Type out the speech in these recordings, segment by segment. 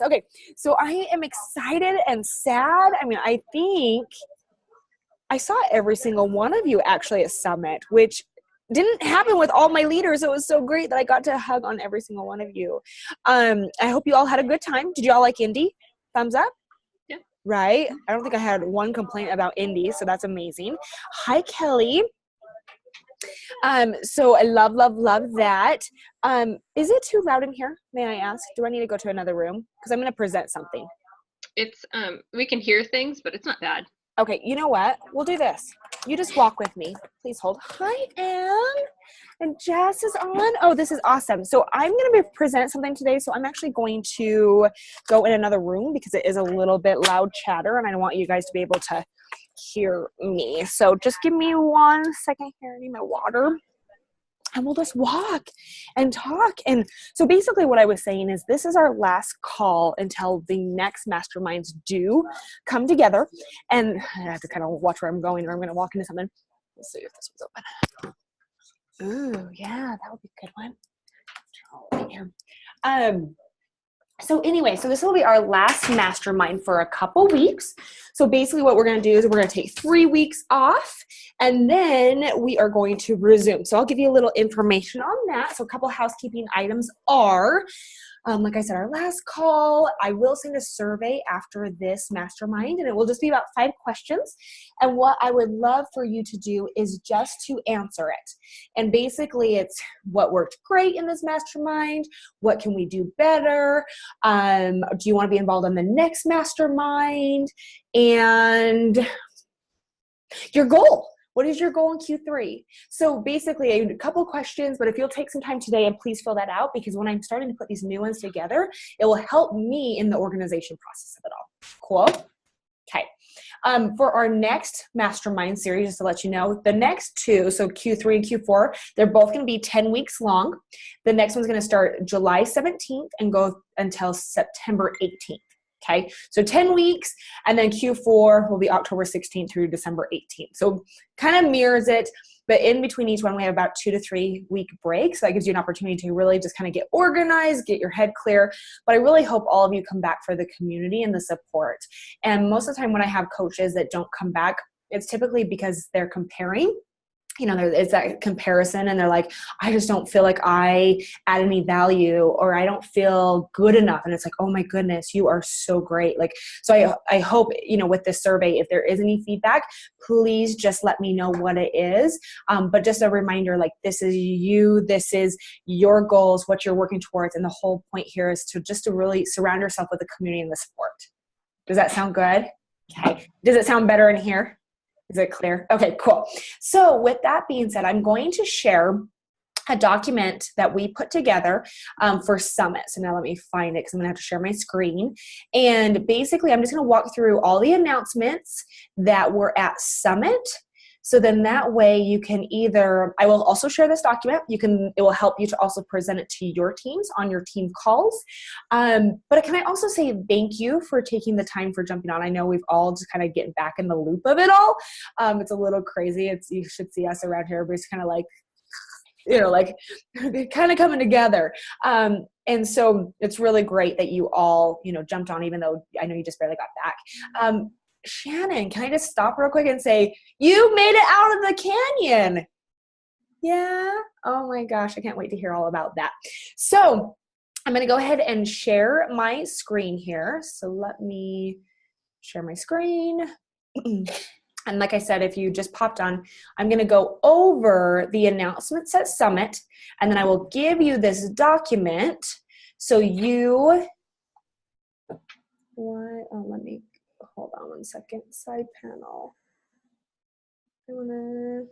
Okay, so I am excited and sad. I mean, I think I saw every single one of you actually at Summit, which didn't happen with all my leaders. It was so great that I got to hug on every single one of you. I hope you all had a good time. Did you all like Indy? Thumbs up? Yeah. Right? I don't think I had one complaint about Indy, so that's amazing. Hi, Kelly. So I love that. Is it too loud in here? May I ask? Do I need to go to another room? Because I'm going to present something. It's we can hear things, but it's not bad. Okay, you know what? We'll do this. You just walk with me. Please hold. Hi, Anne. And Jess is on. Oh, this is awesome. So I'm going to present something today. So I'm actually going to go in another room because it is a little bit loud chatter, and I want you guys to be able to hear me. So just give me 1 second here. I need my water. And we'll just walk and talk. And so basically what I was saying is this is our last call until the next masterminds do come together. And I have to kind of watch where I'm going, or I'm going to walk into something. Let's see if this one's open. Ooh, yeah, that would be a good one. Right here. So anyway, so this will be our last mastermind for a couple weeks. So basically what we're going to do is we're going to take 3 weeks off, and then we are going to resume. So I'll give you a little information on that. So a couple housekeeping items are, like I said, our last call. I will send a survey after this mastermind, and it will just be about 5 questions. And what I would love for you to do is just to answer it. And basically it's what worked great in this mastermind. What can we do better? Do you want to be involved in the next mastermind? And your goal. What is your goal in Q3? So basically a couple questions, but if you'll take some time today and please fill that out, because when I'm starting to put these new ones together, it will help me in the organization process of it all. Cool? Okay. For our next mastermind series, just to let you know, the next 2, so Q3 and Q4, they're both going to be 10 weeks long. The next one's going to start July 17th and go until September 18th. Okay, so 10 weeks, and then Q4 will be October 16th through December 18th. So kind of mirrors it, but in between each one, we have about 2 to 3 week breaks. So that gives you an opportunity to really just kind of get organized, get your head clear. But I really hope all of you come back for the community and the support. And most of the time when I have coaches that don't come back, it's typically because they're comparing. You know, it's that comparison, and they're like, I just don't feel like I add any value, or I don't feel good enough. And it's like, oh my goodness, you are so great. Like, so I hope, you know, with this survey, if there is any feedback, please just let me know what it is. But just a reminder, like, this is you, this is your goals, what you're working towards. And the whole point here is to really surround yourself with the community and the support. Does that sound good? Okay. Does it sound better in here? Is it clear? Okay, cool. So with that being said, I'm going to share a document that we put together for Summit. So now let me find it because I'm going to have to share my screen. And basically, I'm just going to walk through all the announcements that were at Summit. So then that way you can I will also share this document. It will help you to also present it to your teams on your team calls. But can I also say thank you for taking the time for jumping on? I know we've all just kind of getting back in the loop of it all. It's a little crazy. You should see us around here. Everybody's kind of like, you know, like kind of coming together. And so it's really great that you all, you know, jumped on, even though I know you just barely got back. Shannon, can I just stop real quick and say, you made it out of the canyon? Yeah. Oh my gosh. I can't wait to hear all about that. So I'm going to go ahead and share my screen here. So let me share my screen. And like I said, if you just popped on, I'm going to go over the announcements at Summit, and then I will give you this document. So let me hold on 1 second. Side panel. Oh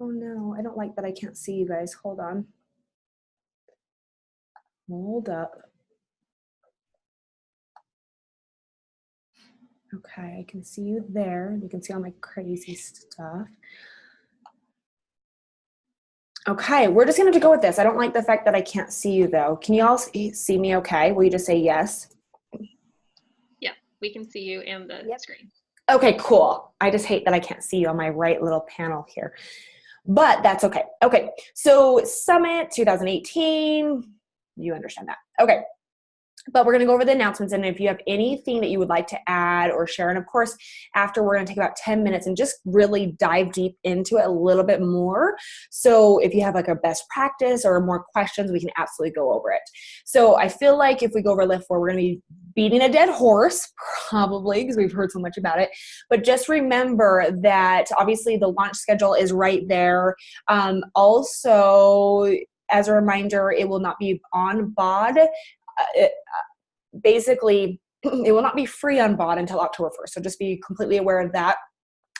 no, I don't like that I can't see you guys. Hold on. Hold up. Okay, I can see you there. You can see all my crazy stuff. Okay, we're just going to go with this. I don't like the fact that I can't see you though. Can you all see me okay? Will you just say yes? Yeah, we can see you and the screen. Okay, cool. I just hate that I can't see you on my right little panel here, but that's okay. Okay, so Summit 2018, you understand that. Okay, But we're going to go over the announcements, and if you have anything that you would like to add or share, and of course, after, we're going to take about 10 minutes and just really dive deep into it a little bit more. So if you have like a best practice or more questions, we can absolutely go over it. So I feel like if we go over Lift 4, we're going to be beating a dead horse, probably, because we've heard so much about it. But just remember that obviously the launch schedule is right there. Also, as a reminder, it will not be on BOD. Basically, it will not be free on BOD until October 1st. So just be completely aware of that.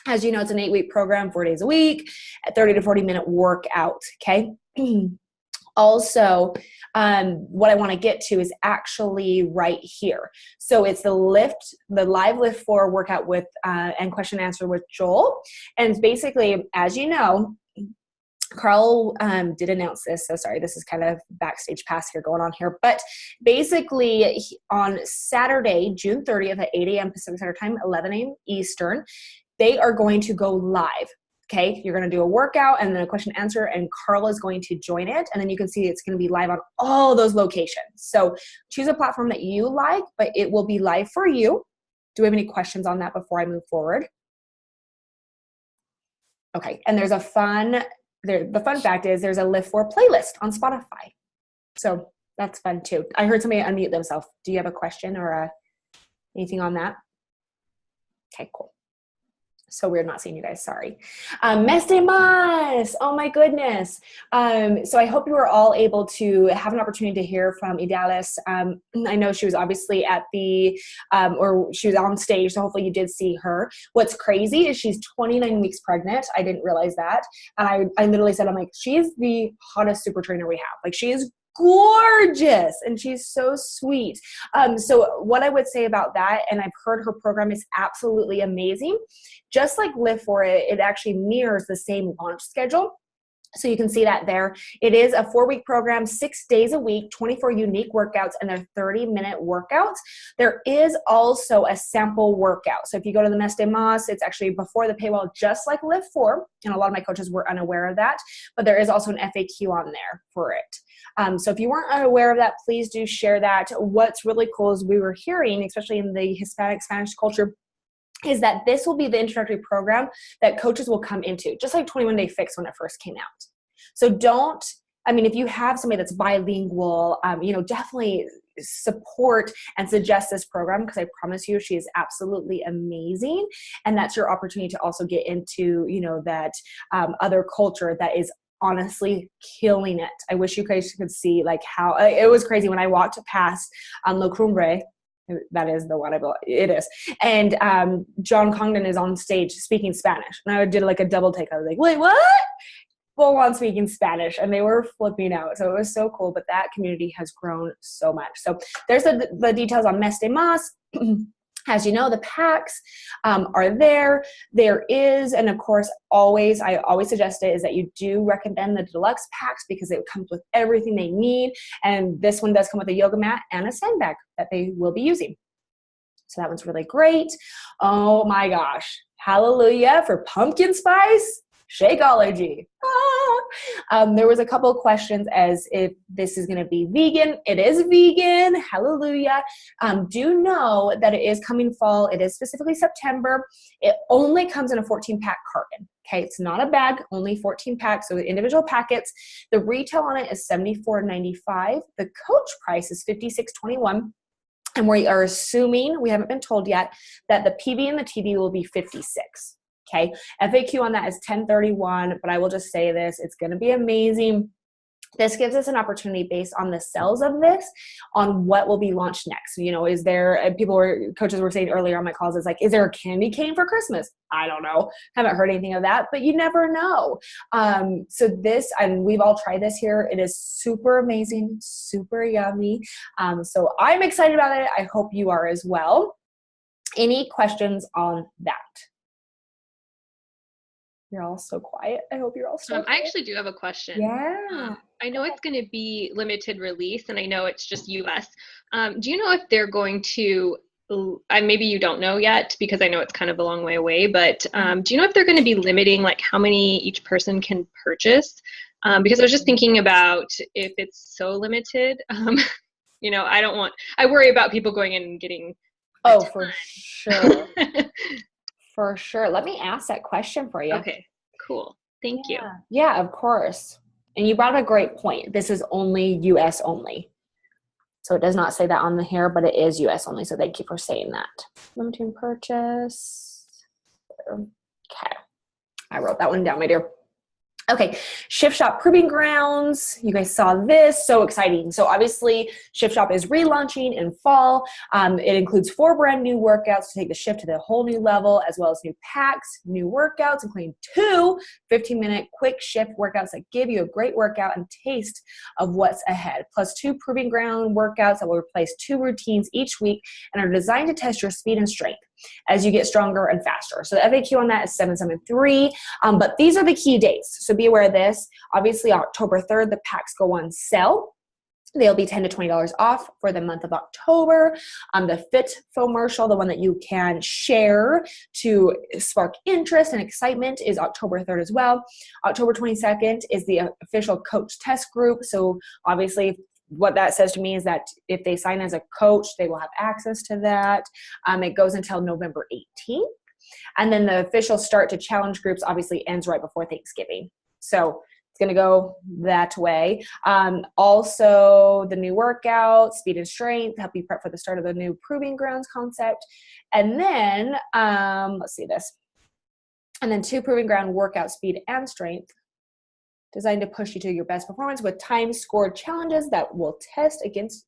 As you know, it's an 8-week program, 4 days a week, a 30 to 40-minute workout, okay? Also, what I want to get to is actually right here. So it's the live Lift 4 workout with and question and answer with Joel. And basically, as you know, Carl did announce this, so sorry, this is kind of backstage pass here going on here, but basically on Saturday, June 30th at 8 a.m. Pacific Standard Time, 11 a.m. Eastern, they are going to go live. Okay, you're going to do a workout and then a question and answer, and Carl is going to join it, and then you can see it's going to be live on all those locations. So choose a platform that you like, but it will be live for you. Do we have any questions on that before I move forward? Okay, and there's a the fun fact is there's a Lift 4 playlist on Spotify. So that's fun too. I heard somebody unmute themselves. Do you have a question or anything on that? Okay, cool. So weird not seeing you guys, sorry. Mestemas, oh my goodness. So I hope you were all able to have an opportunity to hear from Idealis. I know she was obviously at or she was on stage, so hopefully you did see her. What's crazy is she's 29 weeks pregnant. I didn't realize that. And I literally said, I'm like, she is the hottest super trainer we have. Like, she is gorgeous and she's so sweet. So what I would say about that, and I've heard her program is absolutely amazing. Just like Lift 4, it actually mirrors the same launch schedule. So you can see that there. It is a 4-week program, 6 days a week, 24 unique workouts, and they're 30-minute workouts. There is also a sample workout. So if you go to the Mes de Mas, it's actually before the paywall, just like Lift 4. And a lot of my coaches were unaware of that, but there is also an FAQ on there for it. So if you weren't aware of that, please do share that. What's really cool is we were hearing, especially in the Hispanic Spanish culture, is that this will be the introductory program that coaches will come into, just like 21 Day Fix when it first came out. So if you have somebody that's bilingual, definitely support and suggest this program, because I promise you she is absolutely amazing. And that's your opportunity to also get into, that other culture that is honestly killing it. I wish you guys could see like how it was crazy when I walked past La Cumbre. That is the one it is. And John Congdon is on stage speaking Spanish. And I did like a double take. I was like, wait, what? Full on speaking Spanish. And they were flipping out. So it was so cool. But that community has grown so much. So there's the details on Mes de Mas. As you know, the packs are there. There is, and of course, I always suggest it, is that you do recommend the deluxe packs because it comes with everything they need. And this one does come with a yoga mat and a sandbag that they will be using. So that one's really great. Oh my gosh. Hallelujah for pumpkin spice Shakeology. There was a couple of questions as if this is going to be vegan. It is vegan. Hallelujah. Do know that it is coming fall. It is specifically September. It only comes in a 14-pack carton. Okay, it's not a bag, only 14 packs, so individual packets. The retail on it is $74.95. The coach price is $56.21. And we are assuming, we haven't been told yet, that the PV and the TB will be 56. Okay, FAQ on that is 1031, but I will just say this, it's going to be amazing. This gives us an opportunity based on the sales of this on what will be launched next. Is there, coaches were saying earlier on my calls, is like, is there a candy cane for Christmas? I don't know. Haven't heard anything of that, but you never know. So this, and we've all tried this here. It is super amazing, super yummy. So I'm excited about it. I hope you are as well. Any questions on that? You're all so quiet. I hope you're all so quiet. I actually do have a question. Yeah. I know it's going to be limited release, and I know it's just US. Do you know if they're going to, maybe you don't know yet because I know it's kind of a long way away, but do you know if they're going to be limiting like how many each person can purchase? Because I was just thinking about if it's so limited, I worry about people going in and getting Oh, for sure. For sure. Let me ask that question for you. Okay, cool. Thank you. Yeah, of course. And you brought a great point. This is only US only. So it does not say that on the here, but it is US only. So thank you for saying that. Limited purchase. Okay. I wrote that one down, my dear. Okay, Shift Shop Proving Grounds. You guys saw this, so exciting. So obviously, Shift Shop is relaunching in fall. It includes 4 brand new workouts to take the shift to the whole new level, as well as new packs, new workouts, including 2 15-minute quick shift workouts that give you a great workout and taste of what's ahead, plus 2 Proving Ground workouts that will replace 2 routines each week and are designed to test your speed and strength as you get stronger and faster. So the FAQ on that is 773. But these are the key dates. So be aware of this. Obviously, October 3rd, the packs go on sale. They'll be $10 to $20 off for the month of October. The Fit Fomercial, the one that you can share to spark interest and excitement, is October 3rd as well. October 22nd is the official coach test group. So obviously, what that says to me is that if they sign as a coach, they will have access to that. It goes until November 18th. And then the official start to challenge groups obviously ends right before Thanksgiving. So it's going to go that way. Also, the new workout, speed and strength, help you prep for the start of the new Proving Grounds concept. And then, let's see this. And then 2 Proving Ground workout, speed and strength, designed to push you to your best performance with time-scored challenges that you will test against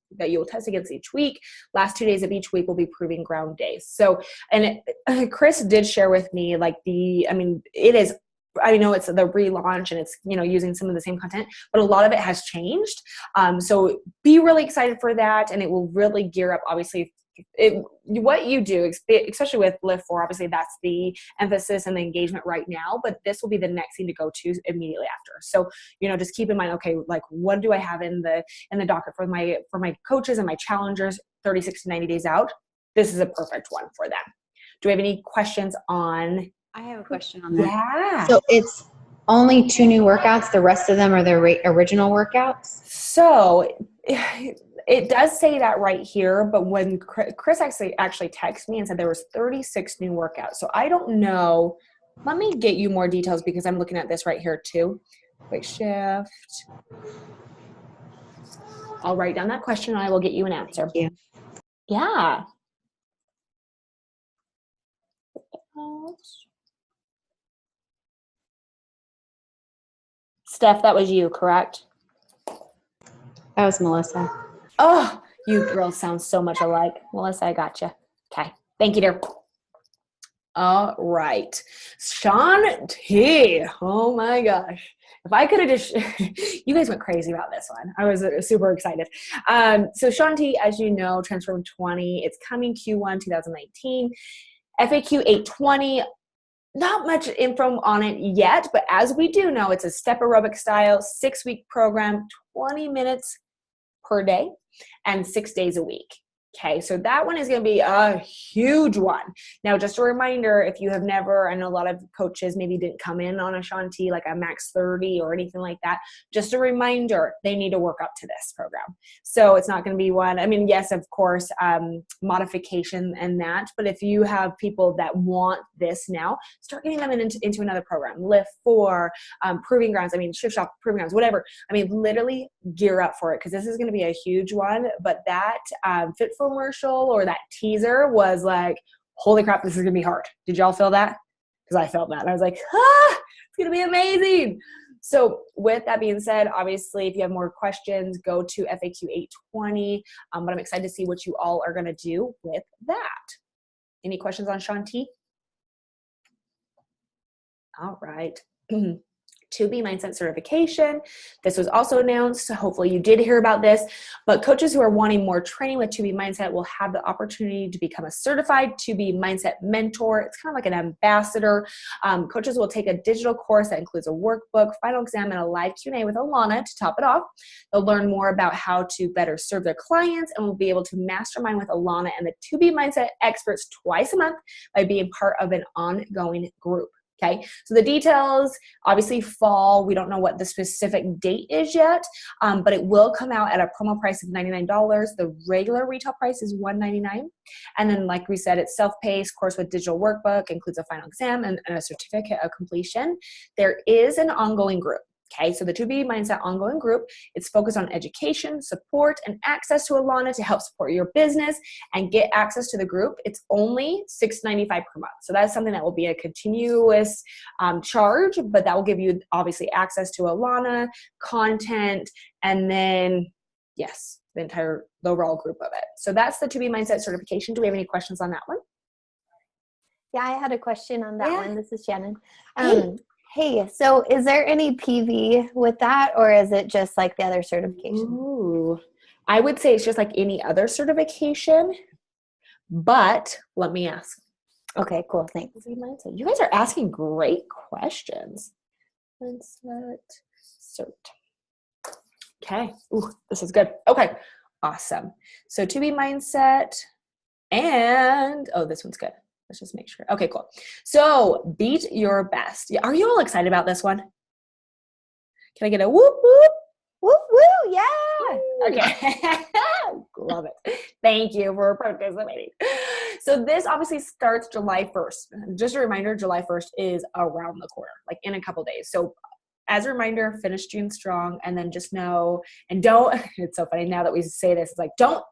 each week. Last 2 days of each week will be Proving Ground days. So, Chris did share with me, it is, I know it's the relaunch and it's, using some of the same content, but a lot of it has changed. So be really excited for that. And it will really gear up, obviously, what you do, especially with Lift 4, obviously that's the emphasis and the engagement right now, but this will be the next thing to go to immediately after. So, just keep in mind, okay, like what do I have in the docket for my coaches and my challengers 36 to 90 days out? This is a perfect one for them. Do we have any questions on? I have a question on that. Yeah. So it's only 2 new workouts. The rest of them are the original workouts? So it does say that right here, but when Chris actually texted me and said there was 36 new workouts. So I don't know. Let me get you more details because I'm looking at this right here too. Quick shift. I'll write down that question and I will get you an answer. Thank you. Yeah. Steph, that was you, correct? That was Melissa. Oh, you girls sound so much alike. Melissa, I got you. Okay. Thank you, dear. All right. Shanti. Oh my gosh. If I could have just, you guys went crazy about this one. I was super excited. So Shanti, as you know, Transform 20, it's coming Q1 2019. FAQ 820. Not much info on it yet, but as we do know, it's a step aerobic style, 6-week program, 20 minutes per day and 6 days a week. Okay, so that one is going to be a huge one. Now, just a reminder, if you have never, I know a lot of coaches maybe didn't come in on a Shanti, like a max 30 or anything like that. Just a reminder, they need to work up to this program. So it's not going to be one, yes, of course, modification and that, but if you have people that want this now, start getting them into another program, Lift 4, Proving Grounds, Shift Shop, Proving Grounds, whatever. Literally gear up for it because this is going to be a huge one, but that Fit commercial or that teaser was like, holy crap, this is gonna be hard. Did y'all feel that? Because I felt that. I was like, it's gonna be amazing. So with that being said, obviously, if you have more questions, go to FAQ 820. But I'm excited to see what you all are gonna do with that. Any questions on Shanti? All right. 2B Mindset certification. This was also announced. So hopefully you did hear about this, but coaches who are wanting more training with 2B Mindset will have the opportunity to become a certified 2B Mindset mentor. It's kind of like an ambassador. Coaches will take a digital course that includes a workbook, final exam, and a live Q&A with Alana to top it off. They'll learn more about how to better serve their clients and will be able to mastermind with Alana and the 2B Mindset experts twice a month by being part of an ongoing group. Okay, so the details obviously fall. We don't know what the specific date is yet, but it will come out at a promo price of $99. The regular retail price is $199. And then, like we said, it's self-paced course with digital workbook, includes a final exam and a certificate of completion. There is an ongoing group. Okay, so the 2B Mindset ongoing group, it's focused on education, support, and access to Alana to help support your business and get access to the group. It's only $6.95 per month. So that's something that will be a continuous charge, but that will give you obviously access to Alana, content, and then, yes, the overall group of it. So that's the 2B Mindset certification. Do we have any questions on that one? Yeah, I had a question on that one. This is Shannon. Hey, so is there any PV with that, or is it just like the other certification? Ooh, I would say it's just like any other certification, but let me ask. Okay, cool. Thanks. You guys are asking great questions. Mindset cert. Okay. Ooh, this is good. Okay. Awesome. So 2B Mindset and, oh, this one's good. Let's just make sure. Okay, cool. So beat your best. Are you all excited about this one? Can I get a whoop, whoop? Woo, woo, yeah. Okay. Love it. Thank you for participating. So this obviously starts July 1st. Just a reminder, July 1st is around the corner, like in a couple days. So as a reminder, finish June strong, and then just know, and don't, it's so funny now that we say this, it's like, don't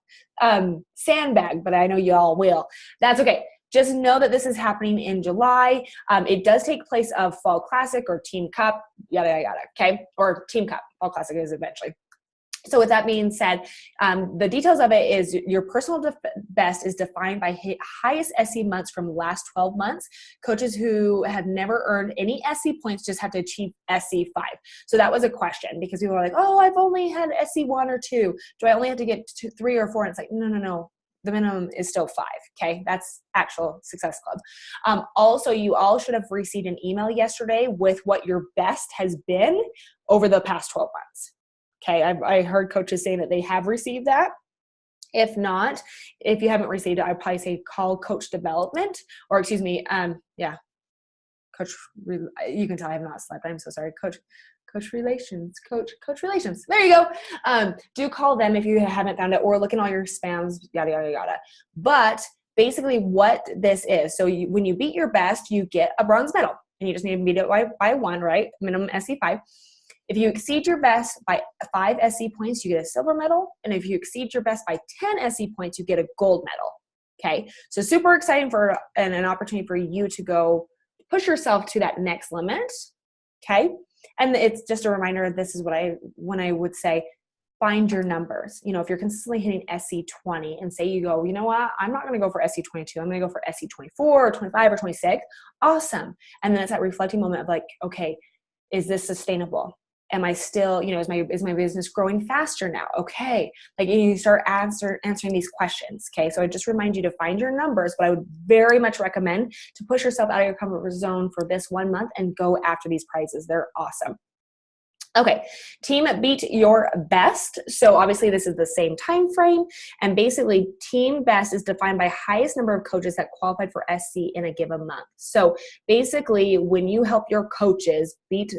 sandbag, but I know you all will. That's okay. Just know that this is happening in July. It does take place of Fall Classic or Team Cup, yada, yada, yada, okay? Or Team Cup. Fall Classic is eventually. So with that being said, the details of it is your personal best is defined by highest SE months from the last 12 months. Coaches who have never earned any SE points just have to achieve SE 5. So that was a question because people are like, oh, I've only had SE 1 or 2. Do I only have to get 3 or 4? And it's like, no. The minimum is still 5. Okay. That's actual Success Club. Also, you all should have received an email yesterday with what your best has been over the past 12 months. Okay. I heard coaches saying that they have received that. If not, if you haven't received it, I'd probably say call Coach Development, or excuse me. Coach, you can tell I have not slept. I'm so sorry. Coach Relations. There you go. Do call them if you haven't found it, or look in all your spams, yada, yada, yada. But basically what this is, so when you beat your best, you get a bronze medal, and you just need to beat it by 1, right? Minimum SE 5. If you exceed your best by 5 SE points, you get a silver medal. And if you exceed your best by 10 SE points, you get a gold medal. Okay. So super exciting for an opportunity for you to go push yourself to that next limit. Okay. And it's just a reminder, this is when I would say, find your numbers. You know, if you're consistently hitting SE 20 and say you go, you know what, I'm not going to go for SE 22. I'm going to go for SE 24 or 25 or 26. Awesome. And then it's that reflecting moment of like, okay, is this sustainable? Am I still, you know, is my business growing faster now? Okay. Like you start answering these questions. Okay. So I just remind you to find your numbers, but I would very much recommend to push yourself out of your comfort zone for this 1 month and go after these prizes. They're awesome. Okay. Team beat your best. So obviously this is the same time frame, and basically team best is defined by highest number of coaches that qualified for SC in a given month. So basically when you help your coaches beat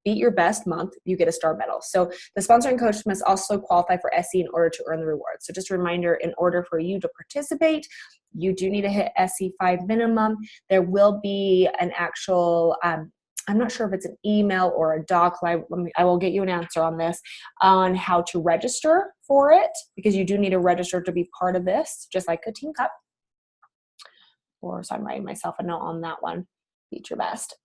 your best month, you get a star medal. So the sponsoring coach must also qualify for SE in order to earn the reward. So just a reminder, in order for you to participate, you do need to hit SE 5 minimum. There will be an actual, I'm not sure if it's an email or a doc. I will get you an answer on this, on how to register for it, because you do need to register to be part of this, just like a Team Cup. So I'm writing myself a note on that one. Beat your best.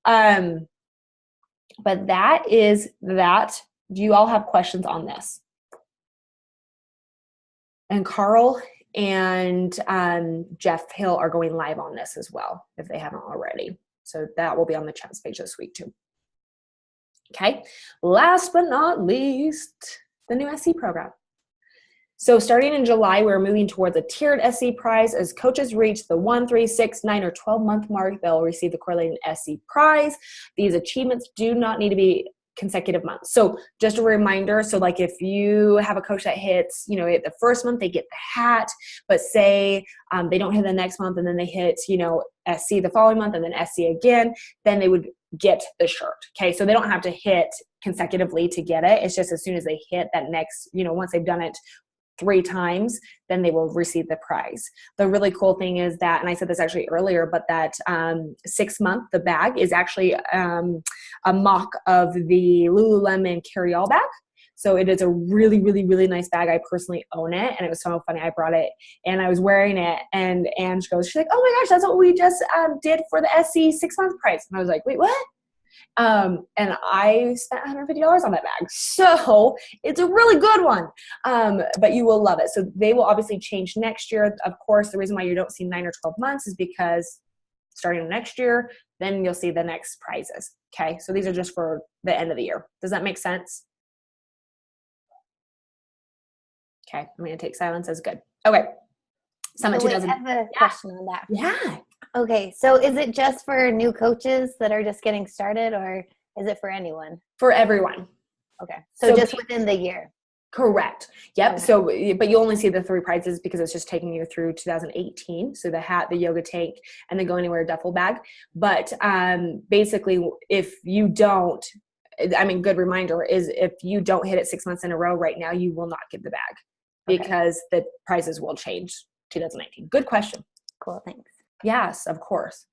But that is that. Do you all have questions on this? And Carl and Jeff Hill are going live on this as well, if they haven't already. So that will be on the chats page this week too. Okay. Last but not least, the new SC program. So starting in July, we're moving towards a tiered SC prize. As coaches reach the 1, 3, 6, 9, or 12 month mark, they'll receive the correlating SC prize. These achievements do not need to be consecutive months. So just a reminder. So like if you have a coach that hits, you know, the first month they get the hat, but say they don't hit the next month and then they hit, you know, SC the following month and then SC again, then they would get the shirt. Okay. So they don't have to hit consecutively to get it. It's just as soon as they hit that next, you know, once they've done it 3 times, then they will receive the prize. The really cool thing is that, and I said this actually earlier, but that 6 month, the bag is actually a mock of the Lululemon carry-all bag. So it is a really, really, really nice bag. I personally own it. And it was so funny. I brought it and I was wearing it and Ange goes, she's like, oh my gosh, that's what we just did for the SC 6 month price. And I was like, wait, what? And I spent $150 on that bag. So it's a really good one. But you will love it. So they will obviously change next year. Of course, the reason why you don't see 9 or 12 months is because starting next year, then you'll see the next prizes. Okay. So these are just for the end of the year. Does that make sense? Okay. I'm going to take silence as good. Okay. Summit 2000. I have a question on that. Yeah. Okay, so is it just for new coaches that are just getting started, or is it for anyone? For everyone. Okay, so just within the year. Correct. Yep. Okay. So, but you only see the 3 prizes because it's just taking you through 2018. So the hat, the yoga tank, and the Go Anywhere duffel bag. But basically, if you don't, I mean, good reminder is if you don't hit it 6 months in a row right now, you will not get the bag because the prizes will change 2019. Good question. Cool, thanks. Yes, of course.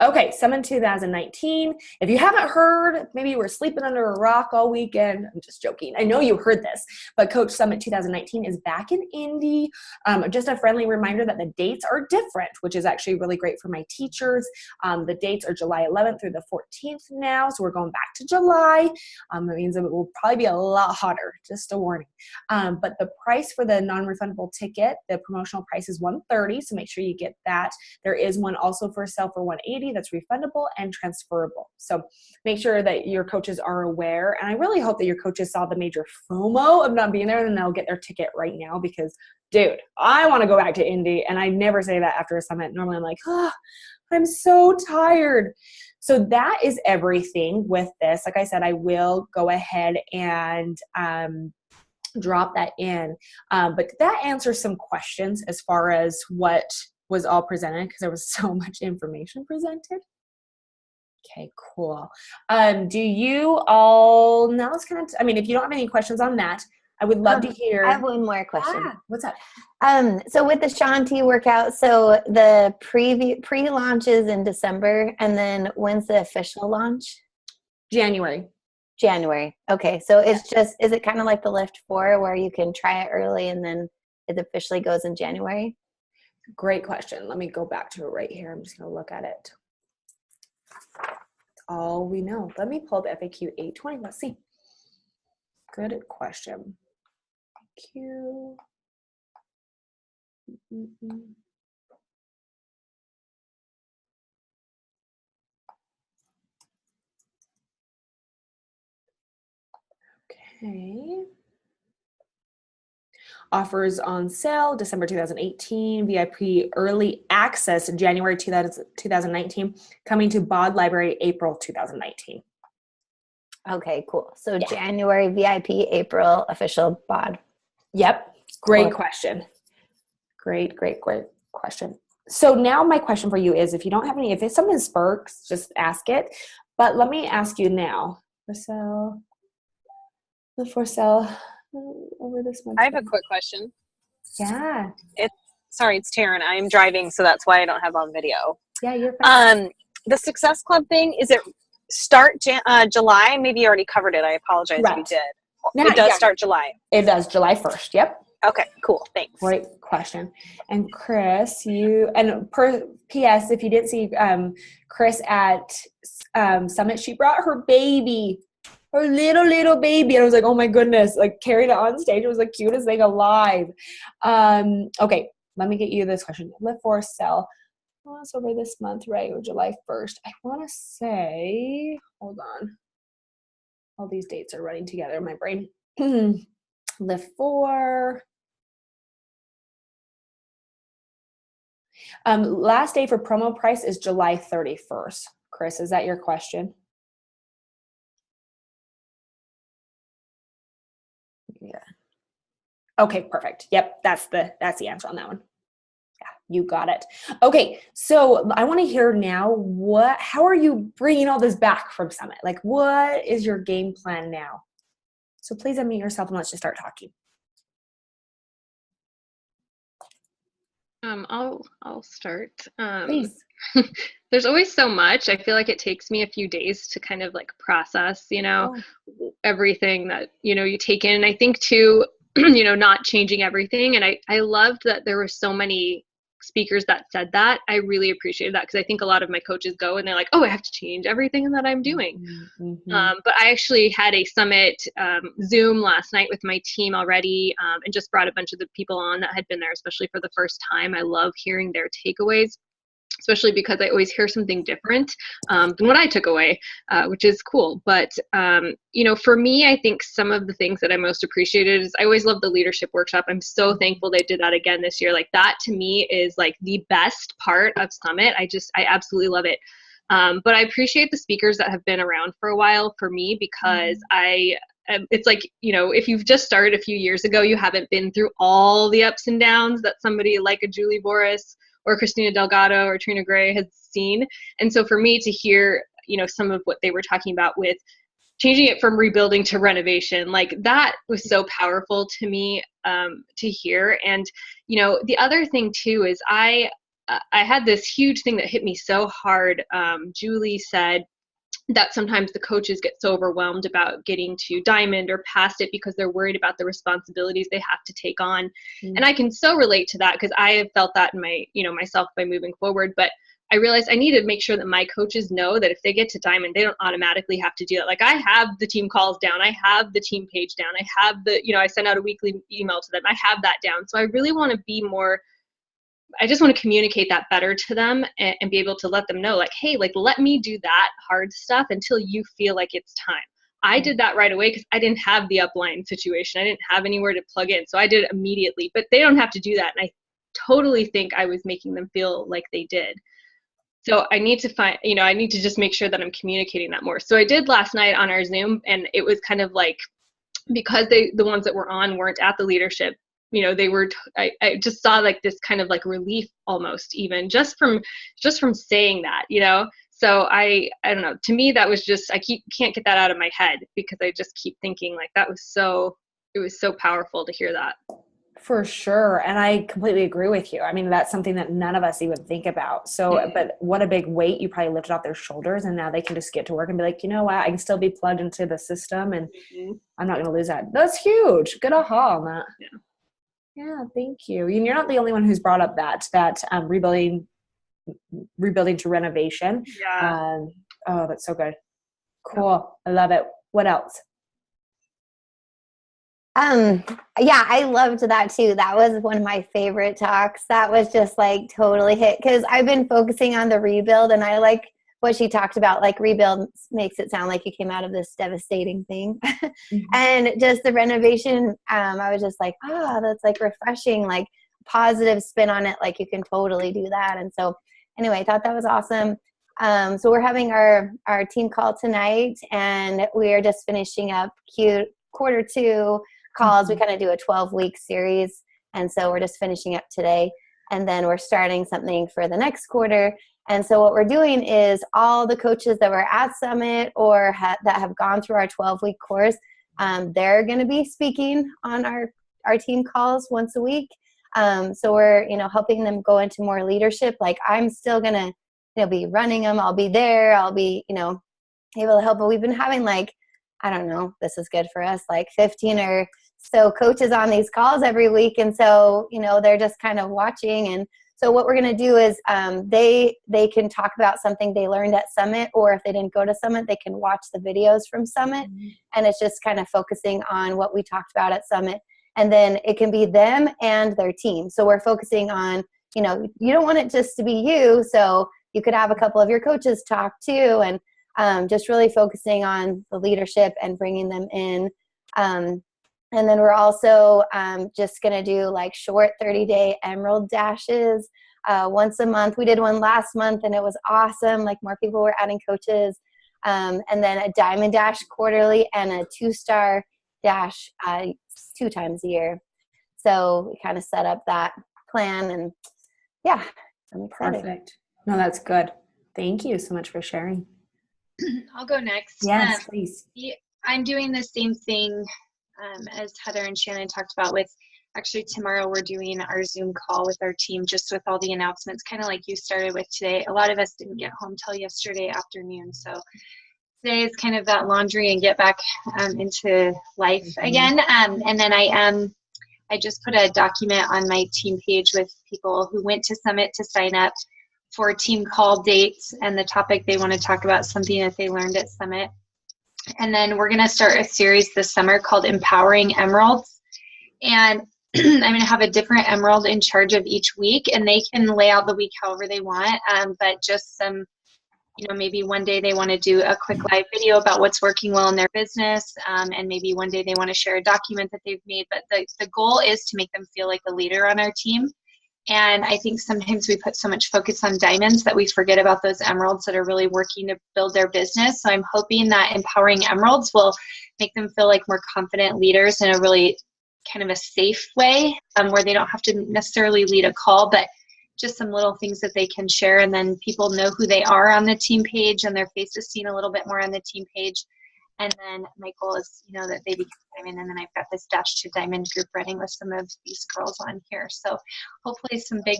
Okay, Summit 2019. If you haven't heard, maybe you were sleeping under a rock all weekend. I'm just joking. I know you heard this, but Coach Summit 2019 is back in Indy. Just a friendly reminder that the dates are different, which is actually really great for my teachers. The dates are July 11th through the 14th now, so we're going back to July. That means it will probably be a lot hotter, just a warning. But the price for the non-refundable ticket, the promotional price is $130, so make sure you get that. There is one also for sale for $180. That's refundable and transferable. So make sure that your coaches are aware. And I really hope that your coaches saw the major FOMO of not being there, and they'll get their ticket right now because, dude, I want to go back to Indy. And I never say that after a summit. Normally I'm like, oh, I'm so tired. So that is everything with this. Like I said, I will go ahead and drop that in. But that answers some questions as far as what was all presented, because there was so much information presented. Okay, cool. Do you all, now let's kind of, I mean, if you don't have any questions on that, I would love to hear. I have one more question. What's up? So with the Shanti workout, so the pre-launch is in December, and then when's the official launch? January. Okay, so it's just, is it kind of like the Lift 4 where you can try it early and then it officially goes in January? Great question. Let me go back to it right here. I'm just going to look at it. That's all we know. Let me pull up FAQ 820. Let's see. Good question. FAQ. Okay. Offers on sale December 2018, VIP early access in January 2019, coming to BOD Library April 2019. Okay, cool. So January VIP, April official BOD. Yep. Great question. Great question. So now my question for you is, if you don't have any, if it's something sparks, just ask it. But let me ask you now. For sale over this month. I have a quick question. Yeah. It's Taryn. I'm driving, so that's why I don't have on video. Yeah, you're fine. The Success Club thing, is it start July? Maybe you already covered it. I apologize if you did. It does start July. It does, July 1st. Yep. Okay, cool. Thanks. Great question. And Chris, PS, if you didn't see Chris at Summit, she brought her baby. Her little baby. And I was like, oh my goodness, like carried it on stage. It was the cutest thing alive. Okay, let me get you this question. Lift for sell. Oh, it's over this month, right? Or July 1st. I want to say, hold on. All these dates are running together in my brain. Lift for. Last day for promo price is July 31st. Chris, is that your question? Okay, perfect. Yep, that's the answer on that one. Yeah, you got it. Okay, so I want to hear now how are you bringing all this back from Summit? Like, what is your game plan now? So please unmute yourself and let's just start talking. I'll start. Please. There's always so much. I feel like it takes me a few days to kind of like process, everything that, you take in. I think too, not changing everything. And I loved that there were so many speakers that said that. I really appreciated that because I think a lot of my coaches go and they're like, oh, I have to change everything that I'm doing. But I actually had a summit Zoom last night with my team already and just brought a bunch of the people on that had been there, especially for the first time. I love hearing their takeaways, especially because I always hear something different than what I took away, which is cool. But, for me, I think some of the things that I most appreciated is I always love the leadership workshop. I'm so thankful they did that again this year. Like that to me is like the best part of Summit. I absolutely love it. But I appreciate the speakers that have been around for a while for me because it's like, if you've just started a few years ago, you haven't been through all the ups and downs that somebody like a Julie Boris or Christina Delgado or Trina Gray has seen. And so for me to hear, some of what they were talking about with changing it from rebuilding to renovation, like that was so powerful to me to hear. And, the other thing too is I had this huge thing that hit me so hard. Julie said that sometimes the coaches get so overwhelmed about getting to diamond or past it because they're worried about the responsibilities they have to take on. And I can so relate to that because I have felt that in my, myself by moving forward. But I realized I need to make sure that my coaches know that if they get to diamond, they don't automatically have to do that. Like I have the team calls down. I have the team page down. I have I send out a weekly email to them. I have that down. So I really want to be more, I just want to communicate that better to them and be able to let them know like, hey, like, let me do that hard stuff until you feel like it's time. I did that right away because I didn't have the upline situation. I didn't have anywhere to plug in. So I did it immediately, but they don't have to do that. And I totally think I was making them feel like they did. So I need to find, I need to just make sure that I'm communicating that more. So I did last night on our Zoom, and it was kind of like, because the ones that were on weren't at the leadership, they were, I just saw like this kind of like relief almost even just from saying that, so I don't know, to me, that was just, can't get that out of my head because I just keep thinking like it was so powerful to hear that. For sure. And I completely agree with you. I mean, that's something that none of us even think about. So, but what a big weight you probably lifted off their shoulders, and now they can just get to work and be like, you know what, I can still be plugged into the system and I'm not going to lose that. That's huge. Good aha on that. Yeah, thank you. And you're not the only one who's brought up that rebuilding to renovation. Yeah. Oh, that's so good. Cool. I love it. What else? Yeah, I loved that too. That was one of my favorite talks. That was just like totally hit because I've been focusing on the rebuild, and I like what she talked about. Like rebuild makes it sound like you came out of this devastating thing. And just the renovation, I was just like, that's like refreshing, like positive spin on it. Like you can totally do that. And so anyway, I thought that was awesome. So we're having our team call tonight, and we are just finishing up quarter 2 calls. We kind of do a 12-week series, and so we're just finishing up today, and then we're starting something for the next quarter. And so what we're doing is all the coaches that were at Summit or that have gone through our 12-week course, they're going to be speaking on our team calls once a week. So we're helping them go into more leadership. Like I'm still going to be running them. I'll be there. I'll be able to help. But we've been having like, I don't know, this is good for us, like 15 or so coaches on these calls every week. And so, they're just kind of watching. And so what we're going to do is they can talk about something they learned at Summit, or if they didn't go to Summit, they can watch the videos from Summit. And it's just kind of focusing on what we talked about at Summit. And then it can be them and their team. So we're focusing on, you don't want it just to be you. So you could have a couple of your coaches talk too. And just really focusing on the leadership and bringing them in. And then we're also just going to do like short 30-day Emerald Dashes once a month. We did one last month and it was awesome. Like more people were adding coaches. And then a Diamond Dash quarterly and a 2-star dash 2 times a year. So we kind of set up that plan, and yeah, I'm excited. Perfect. No, that's good. Thank you so much for sharing. I'll go next. Yes, please. I'm doing the same thing as Heather and Shannon talked about with, actually tomorrow we're doing our Zoom call with our team just with all the announcements, kind of like you started with today. A lot of us didn't get home till yesterday afternoon. So today is kind of that laundry and get back into life again. And then I just put a document on my team page with people who went to Summit to sign up for team call dates and the topic they want to talk about, something that they learned at Summit. And then we're going to start a series this summer called Empowering Emeralds. And I'm going to have a different emerald in charge of each week, and they can lay out the week however they want. But just some, maybe one day they want to do a quick live video about what's working well in their business. And maybe one day they want to share a document that they've made. But the goal is to make them feel like a leader on our team. And I think sometimes we put so much focus on diamonds that we forget about those emeralds that are really working to build their business. So I'm hoping that Empowering Emeralds will make them feel like more confident leaders in a really kind of a safe way, where they don't have to necessarily lead a call, but just some little things that they can share. And then people know who they are on the team page and their face is seen a little bit more on the team page. And then my goal is, that they become diamond. And then I've got this Dash to Diamond group running with some of these girls on here. So hopefully some big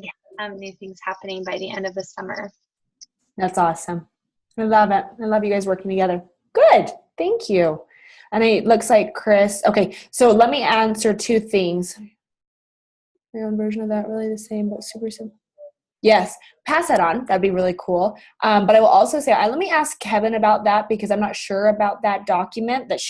new things happening by the end of the summer. That's awesome. I love it. I love you guys working together. Good. Thank you. And it looks like Chris. Okay. So let me answer two things. My own version of that, really the same, but super simple. Yes, pass that on. That'd be really cool. But I will also say, let me ask Kevin about that because I'm not sure about that document that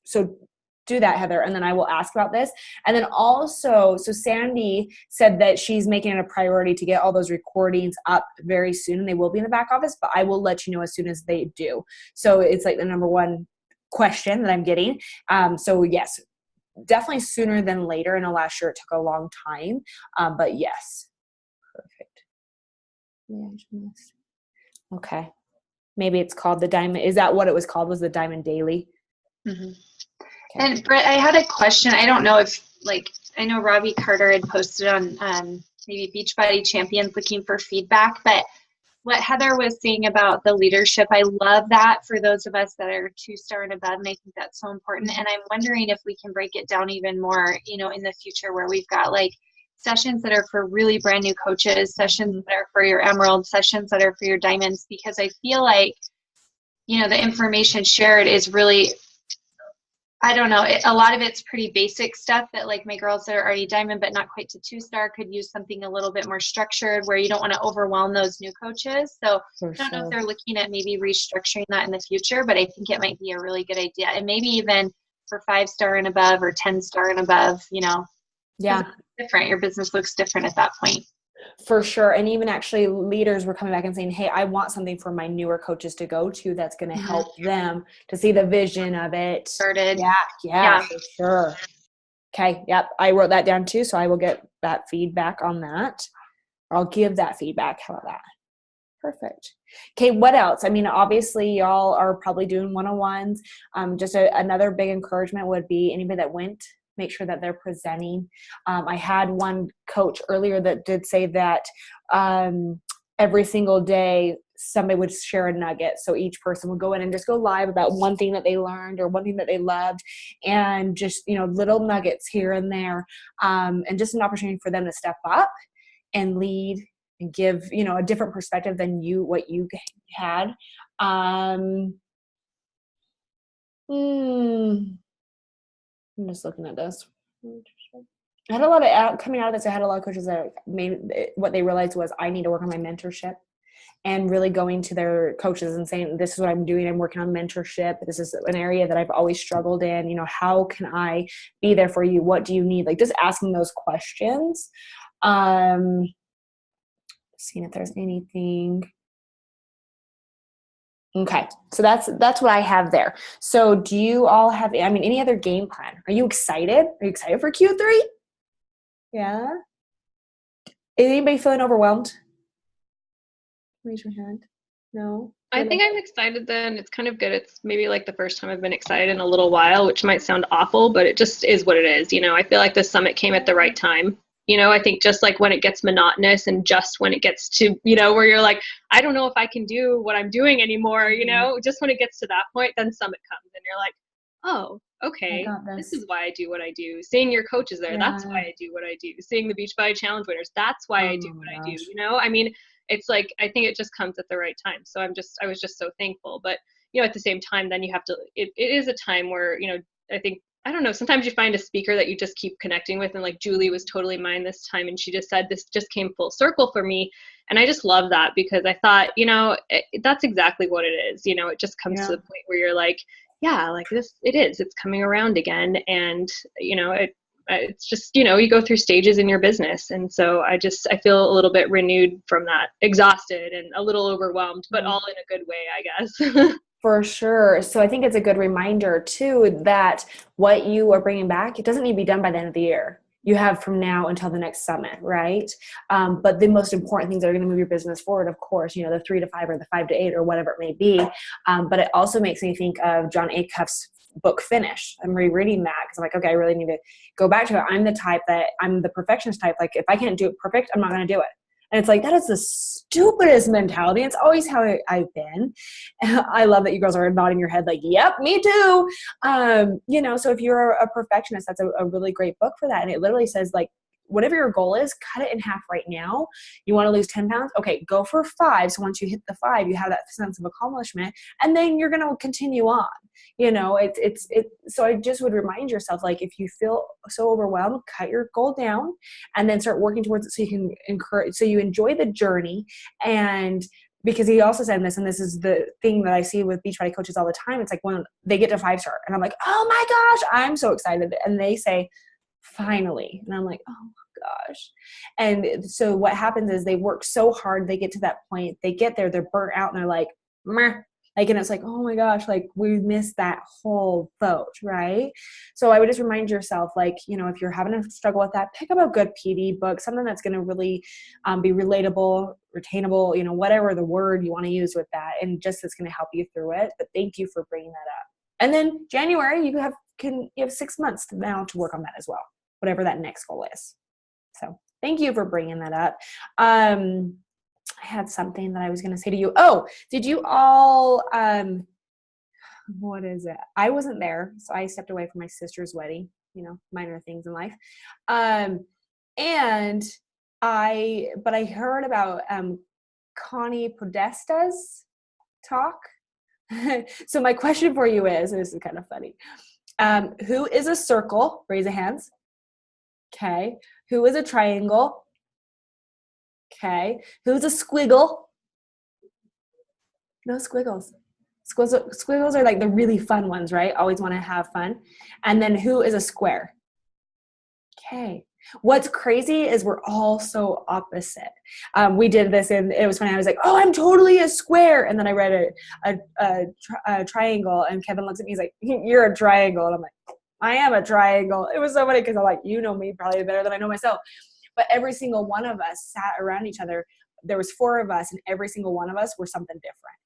so do that, Heather, and then I will ask about this. And then also, so Sandy said that she's making it a priority to get all those recordings up very soon. They will be in the back office, but I will let you know as soon as they do. So it's like the number one question that I'm getting. So yes, definitely sooner than later. I know last year it took a long time, but yes. Perfect. Okay. Maybe it's called the Diamond. Is that what it was called? Was the Diamond Daily? Mm-hmm. Okay. And Brett, I had a question. I don't know if, I know Robbie Carter had posted on maybe Beachbody Champions looking for feedback, but what Heather was saying about the leadership, I love that for those of us that are 2-star and above, and I think that's so important. And I'm wondering if we can break it down even more, in the future, where we've got sessions that are for really brand new coaches, sessions that are for your emeralds, sessions that are for your diamonds, because I feel like, the information shared is really, I don't know, a lot of it's pretty basic stuff that my girls that are already diamond but not quite to 2-star could use something a little bit more structured where you don't want to overwhelm those new coaches. So I don't know if they're looking at maybe restructuring that in the future, but I think it might be a really good idea. And maybe even for 5-star and above or 10-star and above, Yeah. Different. Your business looks different at that point. For sure. And even actually leaders were coming back and saying, hey, I want something for my newer coaches to go to that's going to help them to see the vision of it. Started. Yeah, for sure. Okay. Yep. I wrote that down too. So I will get that feedback on that. I'll give that feedback. How about that? Perfect. Okay. What else? I mean, obviously y'all are probably doing one-on-ones. Just another big encouragement would be anybody that went, make sure that they're presenting. I had one coach earlier that did say that every single day somebody would share a nugget. So each person would go in and just go live about one thing that they learned or one thing that they loved, and just, little nuggets here and there, and just an opportunity for them to step up and lead and give, a different perspective than what you had. I'm just looking at this. I had a lot of coming out of this. I had a lot of coaches that what they realized was I need to work on my mentorship, and really going to their coaches and saying, this is what I'm doing. I'm working on mentorship. This is an area that I've always struggled in. How can I be there for you? What do you need? Just asking those questions. Seeing if there's anything. Okay, so that's what I have there. So do you all have, any other game plan? Are you excited? Are you excited for Q3? Yeah? Is anybody feeling overwhelmed? Raise your hand. No? I think I'm excited then. It's kind of good. It's maybe like the first time I've been excited in a little while, which might sound awful, but it just is what it is. I feel like the summit came at the right time. I think just like when it gets monotonous and just when it gets to, where you're like, I don't know if I can do what I'm doing anymore, just when it gets to that point, then summit comes and you're like, oh, okay, this is why I do what I do. Seeing your coaches there, that's why I do what I do. Seeing the Beachbody Challenge winners, that's why I do what I do. I mean, it's like, I think it just comes at the right time. So I was just so thankful. But, at the same time, then you have to, it is a time where, I think, I don't know, sometimes you find a speaker that you just keep connecting with. And like Julie was totally mine this time. And she just said, this just came full circle for me. And I just love that because I thought, that's exactly what it is. It just comes to the point where you're like, yeah, like this, it's coming around again. And, it's just, you go through stages in your business. And so I feel a little bit renewed from that, exhausted and a little overwhelmed, but all in a good way, I guess. For sure. So I think it's a good reminder too, that what you are bringing back, it doesn't need to be done by the end of the year. You have from now until the next summit, right? But the most important things that are going to move your business forward, of course, the 3 to 5 or the 5 to 8 or whatever it may be. But it also makes me think of John Acuff's book Finish. I'm rereading that because I'm like, okay, I really need to go back to it. I'm the perfectionist type. Like if I can't do it perfect, I'm not going to do it. And it's like, that is the stupidest mentality. It's always how I've been. I love that you girls are nodding your head like, yep, me too. So if you're a perfectionist, that's a really great book for that. And it literally says like, whatever your goal is, cut it in half right now. You want to lose 10 pounds? Okay, go for 5. So once you hit the 5, you have that sense of accomplishment and then you're going to continue on. So I just would remind yourself, like, if you feel so overwhelmed, cut your goal down and then start working towards it so you can so you enjoy the journey. And because he also said this, and this is the thing that I see with Beachbody coaches all the time. It's like when they get to 5-star and I'm like, oh my gosh, I'm so excited. And they say, finally. And I'm like, oh my gosh. And so what happens is they work so hard. They get to that point, they get there, they're burnt out and they're like, meh. Like, and it's like, oh my gosh, like we missed that whole boat, right? So I would just remind yourself, like, if you're having a struggle with that, pick up a good PD book, something that's going to really be relatable, retainable, whatever the word you want to use with that. And just it's going to help you through it. But thank you for bringing that up. And then January, you have 6 months now to work on that as well, whatever that next goal is. So thank you for bringing that up. I had something that I was going to say to you. Oh, did you all, what is it? I wasn't there. So I stepped away from my sister's wedding, minor things in life. But I heard about Connie Podesta's talk. So my question for you is, and this is kind of funny. Who is a circle? Raise a hands. Okay. Who is a triangle? Okay. Who's a squiggle? No squiggles. Squiggles are like the really fun ones, right? Always want to have fun. And then who is a square? Okay. What's crazy is we're all so opposite. We did this and it was funny. I was like, oh, I'm totally a square. And then I read a triangle and Kevin looks at me. He's like, you're a triangle. And I'm like, I am a triangle. It was so funny because I'm like, you know me probably better than I know myself. But every single one of us sat around each other. There was 4 of us and every single one of us were something different.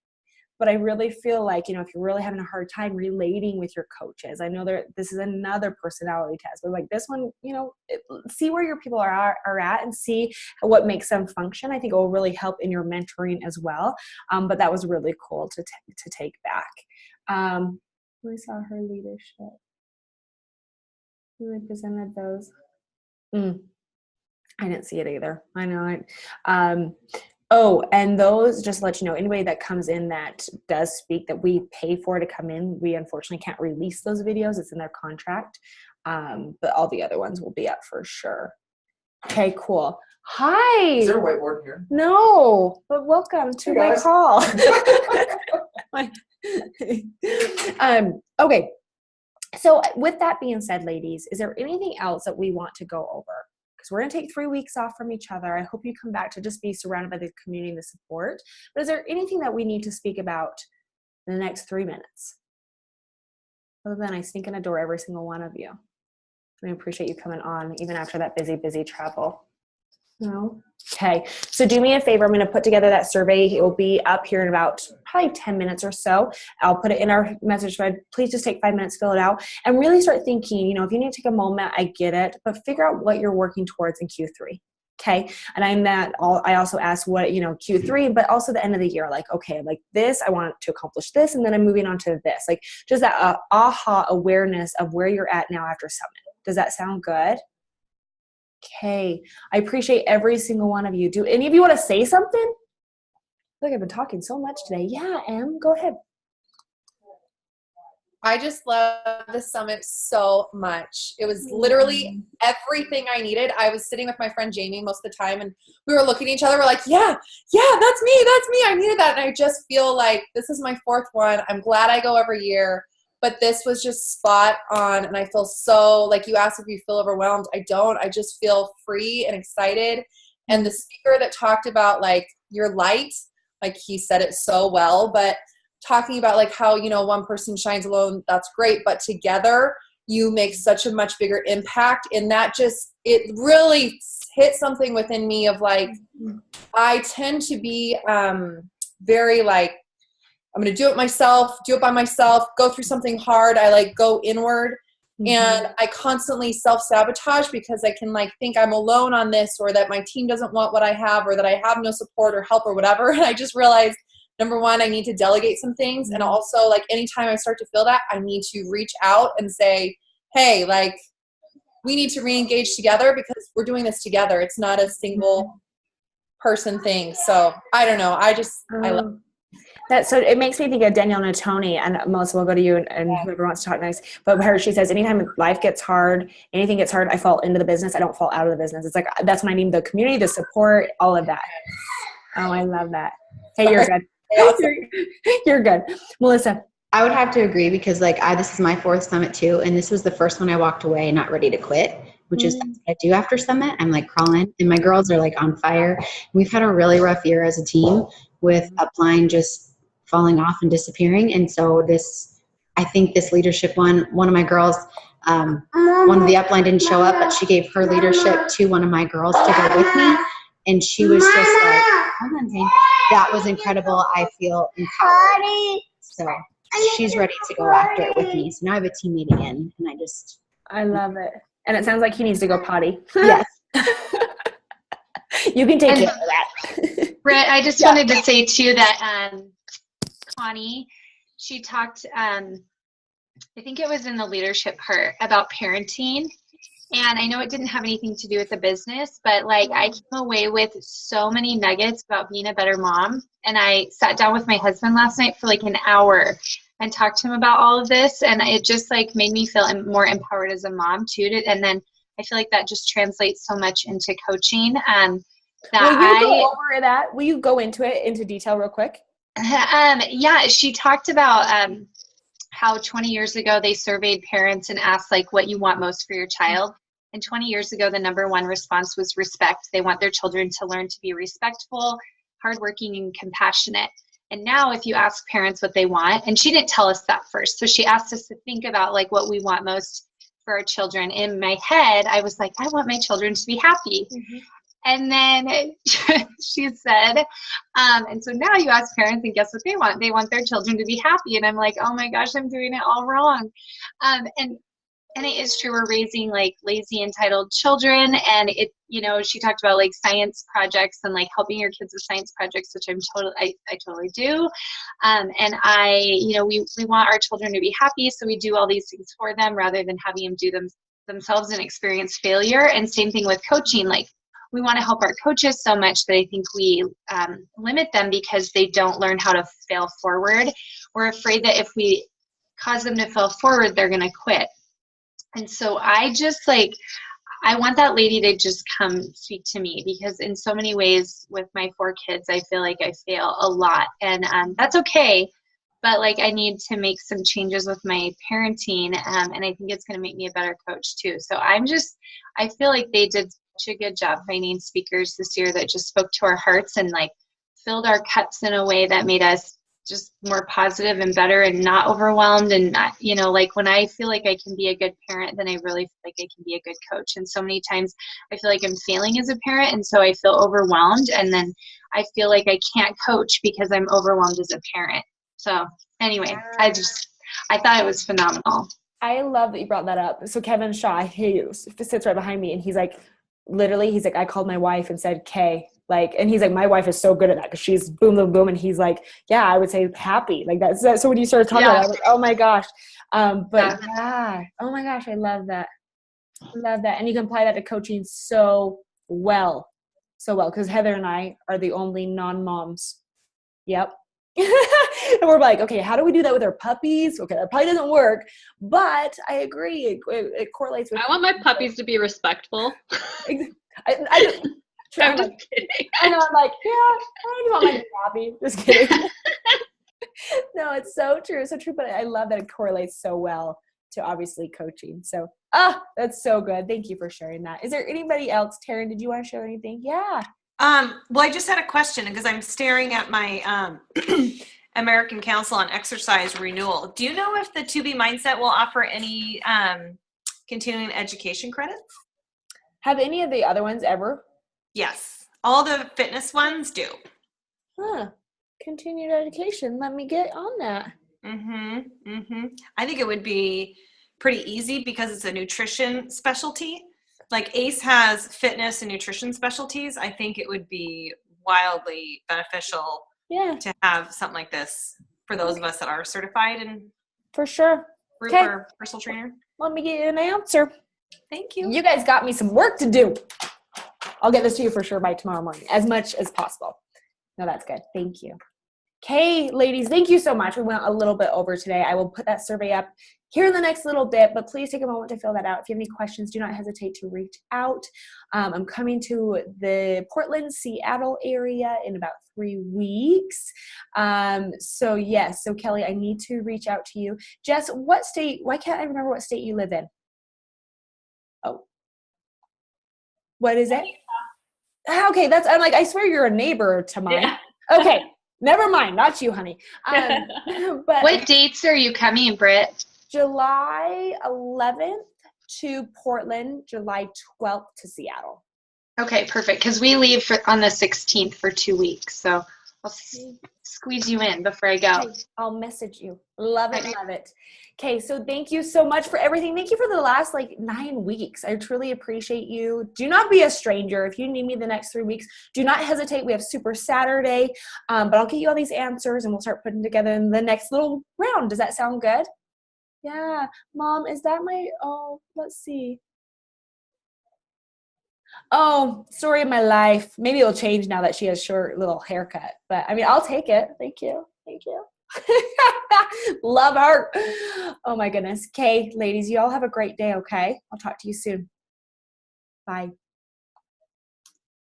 But I really feel like, if you're really having a hard time relating with your coaches, I know this is another personality test, but like this one, see where your people are at and see what makes them function. I think it will really help in your mentoring as well. But that was really cool to take back. We saw her leadership. We represented those. I didn't see it either. I know. Oh, and those, just to let you know, anybody that comes in that does speak that we pay for to come in, we unfortunately can't release those videos. It's in their contract. But all the other ones will be up for sure. Okay, cool. Hi. Is there a whiteboard here? No, but welcome to my call. Okay. So with that being said, ladies, is there anything else that we want to go over? Because we're going to take 3 weeks off from each other. I hope you come back to just be surrounded by the community and the support. But is there anything that we need to speak about in the next 3 minutes? Other than I sneak and adore every single one of you. I appreciate you coming on even after that busy travel. No. Okay. So do me a favor. I'm going to put together that survey. It will be up here in about probably 10 minutes or so. I'll put it in our message thread. Please just take 5 minutes, fill it out, and really start thinking, you know, if you need to take a moment, I get it, but figure out what you're working towards in Q3. Okay. And I also asked what, you know, Q3, but also the end of the year, like, okay, like this, I want to accomplish this. And then I'm moving on to this, like just that aha awareness of where you're at now after Summit. Does that sound good? Okay. I appreciate every single one of you. Do any of you want to say something? I feel like I've been talking so much today. Yeah, Em, go ahead. I just love the summit so much. It was literally everything I needed. I was sitting with my friend Jamie most of the time, and we were looking at each other. We're like, yeah, that's me. I needed that. And I just feel like this is my 4th one. I'm glad I go every year. But this was just spot on, and I feel so, like you asked if you feel overwhelmed. I don't. I just feel free and excited. And the speaker that talked about, like, your light, like he said it so well, but talking about, like, how, you know, one person shines alone, that's great, but together you make such a much bigger impact. And that just, it really hit something within me of, like, I tend to be very, like, I'm going to do it by myself, go through something hard. I like go inward, and I constantly self-sabotage because I can like think I'm alone on this, or that my team doesn't want what I have, or that I have no support or help or whatever. And I just realized, number one, I need to delegate some things. And also, like, anytime I start to feel that, I need to reach out and say, hey, like, we need to re-engage together because we're doing this together. It's not a single person thing. So I don't know. I love it. That, so it makes me think of Danielle Natoni, and Melissa, will go to you and whoever wants to talk next. But she says, anytime life gets hard, anything gets hard, I fall into the business. I don't fall out of the business. It's like, that's when I need the community, the support, all of that. Oh, I love that. Hey, you're good. You're good. Melissa. I would have to agree because this is my 4th summit too. And this was the first one I walked away not ready to quit, which is what I do after summit. I'm like crawling, and my girls are like on fire. We've had a really rough year as a team with upline just falling off and disappearing. And so I think this leadership one of my girls, one of the upline didn't show up, but she gave her leadership to one of my girls to go with me. And she was just like, hold on, Zane. That was incredible. I feel empowered. So she's ready to go after it with me. So now I have a teammate again, and I love it. And it sounds like he needs to go potty. Yes. You can take care of that. Britt, I just wanted to say too that Connie, she talked, I think it was in the leadership part about parenting. And I know it didn't have anything to do with the business, but like I came away with so many nuggets about being a better mom. And I sat down with my husband last night for like an hour and talked to him about all of this. And it just like made me feel more empowered as a mom too. And then I feel like that just translates so much into coaching. Will you go into detail real quick? Yeah, she talked about how 20 years ago they surveyed parents and asked like what you want most for your child. And 20 years ago, the number one response was respect. They want their children to learn to be respectful, hardworking, and compassionate. And now if you ask parents what they want, and she didn't tell us that first, so she asked us to think about like what we want most for our children. In my head, I was like, I want my children to be happy. And then she said, and so now you ask parents and guess what they want? They want their children to be happy. And I'm like, oh my gosh, I'm doing it all wrong. And it is true, we're raising like lazy, entitled children. And it, you know, she talked about like science projects and like helping your kids with science projects, which I totally do. And we want our children to be happy. So we do all these things for them rather than having them do them themselves and experience failure. And same thing with coaching. Like we want to help our coaches so much that I think we limit them because they don't learn how to fail forward. We're afraid that if we cause them to fail forward, they're going to quit. And so I want that lady to just come speak to me because in so many ways with my 4 kids, I feel like I fail a lot and that's okay. But like I need to make some changes with my parenting and I think it's going to make me a better coach too. So I feel like they did such a good job finding speakers this year that just spoke to our hearts and like filled our cups in a way that made us just more positive and better and not overwhelmed. And not, you know, like when I feel like I can be a good parent, then I really feel like I can be a good coach. And so many times I feel like I'm failing as a parent, and so I feel overwhelmed, and then I feel like I can't coach because I'm overwhelmed as a parent. So anyway, I thought it was phenomenal. I love that you brought that up. So Kevin Shaw, he sits right behind me, and he's like, literally, he's like, I called my wife and said, Kay, like, and he's like, my wife is so good at that because she's boom, boom, boom. And he's like, yeah, I would say happy. Like that's that. So when you started talking about it, I was like, oh my gosh. Yeah, oh my gosh, I love that. I love that. And you can apply that to coaching so well. So well, because Heather and I are the only non-moms. Yep. And we're like, okay, how do we do that with our puppies? Okay, that probably doesn't work, but I agree. It correlates with. I want my puppies to be respectful. I'm just kidding. I know, I'm like, yeah, I just want my happy. Just kidding. No, it's so true. So true. But I love that it correlates so well to obviously coaching. So, that's so good. Thank you for sharing that. Is there anybody else? Taryn, did you want to share anything? Yeah. Well, I just had a question because I'm staring at my American Council on Exercise renewal. Do you know if the 2B Mindset will offer any continuing education credits? Have any of the other ones ever? Yes. All the fitness ones do. Continued education. Let me get on that. I think it would be pretty easy because it's a nutrition specialty. Like ACE has fitness and nutrition specialties. I think it would be wildly beneficial to have something like this for those of us that are certified and for sure. Group or personal trainer. Let me get you an answer. Thank you. You guys got me some work to do. I'll get this to you for sure by tomorrow morning, as much as possible. No, that's good. Thank you. Okay, ladies, thank you so much. We went a little bit over today. I will put that survey up here in the next little bit, but please take a moment to fill that out. If you have any questions, do not hesitate to reach out. I'm coming to the Portland, Seattle area in about 3 weeks. So yes, so Kelly, I need to reach out to you. Jess, what state, why can't I remember what state you live in? Oh, what is it? Okay, I'm like, I swear you're a neighbor to mine. Yeah. Okay. Never mind, not you, honey. But what dates are you coming, Britt? July 11th to Portland, July 12th to Seattle. Okay, perfect. Because we leave on the 16th for 2 weeks, so I'll squeeze you in before I go. Okay, I'll message you. Love it, love it. Okay, so thank you so much for everything. Thank you for the last 9 weeks. I truly appreciate you. Do not be a stranger. If you need me the next 3 weeks, do not hesitate. We have Super Saturday, but I'll get you all these answers and we'll start putting together in the next little round. Does that sound good? Yeah. Mom, is that let's see. Oh, story of my life. Maybe it'll change now that she has short little haircut, but I mean, I'll take it. Thank you. Thank you. Love her. Oh my goodness. Okay, ladies, you all have a great day, okay? I'll talk to you soon. Bye.